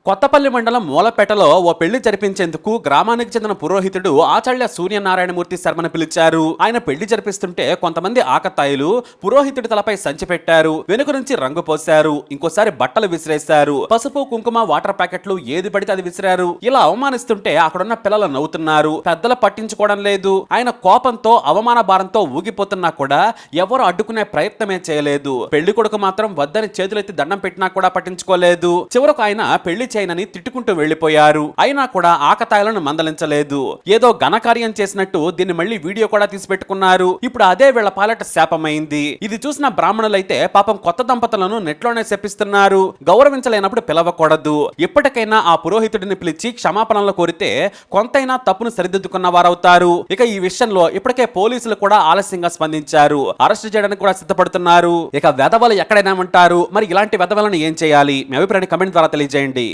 కొత్తపల్లి మండలం మూలపేటలో ఓ పెళ్లి జరిపించేందుకు గ్రామానికి చెందిన పురోహితుడు ఆచార్య సూర్యనారాయణమూర్తి శర్మను పిలిచారు. ఆయన పెళ్లి జరిపిస్తుంటే కొంతమంది ఆకతాయిలు పురోహితుడి తలపై సంచి పెట్టారు. వెనుక నుంచి రంగు పోశారు. ఇంకోసారి బట్టలు విసిరేశారు. పసుపు కుంకుమ వాటర్ ప్యాకెట్లు ఏది పడితే అది విసిరారు. ఇలా అవమానిస్తుంటే అక్కడున్న పిల్లలు నవ్వుతున్నారు. పెద్దలు పట్టించుకోవడం లేదు. ఆయన కోపంతో అవమాన భారంతో ఊగిపోతున్నా కూడా ఎవరు అడ్డుకునే ప్రయత్నమే చేయలేదు. పెళ్లి కొడుకు మాత్రం వద్దని చేతులెత్తి దండం పెట్టినా కూడా పట్టించుకోలేదు. చివరకు ఆయన పెళ్లి చేయనని తిట్టుకుంటూ వెళ్లిపోయారు. అయినా కూడా ఆకతాయిలను మందలించలేదు. ఏదో ఘనకార్యం చేసినట్టు దీన్ని మళ్ళీ వీడియో కూడా తీసి పెట్టుకున్నారు. ఇప్పుడు అదే వీళ్ల పాలట శాపమైంది. ఇది చూసిన బ్రాహ్మణులైతే పాపం కొత్త దంపతులను నెట్లోనే శపిస్తున్నారు. గౌరవించలేనప్పుడు పిలవకూడదు. ఇప్పటికైనా ఆ పురోహితుడిని పిలిచి క్షమాపణలు కోరితే కొంతైనా తప్పును సరిదిద్దుకున్న వారవుతారు. ఇక ఈ విషయంలో ఇప్పటికే పోలీసులు కూడా ఆలస్యంగా స్పందించారు. అరెస్టు చేయడానికి కూడా సిద్ధపడుతున్నారు. ఇక వెధవలు ఎక్కడైనా ఉంటారు. మరి ఇలాంటి వెధవలను ఏం చేయాలి? మీ అభిప్రాయాన్ని కమెంట్ ద్వారా తెలియజేయండి.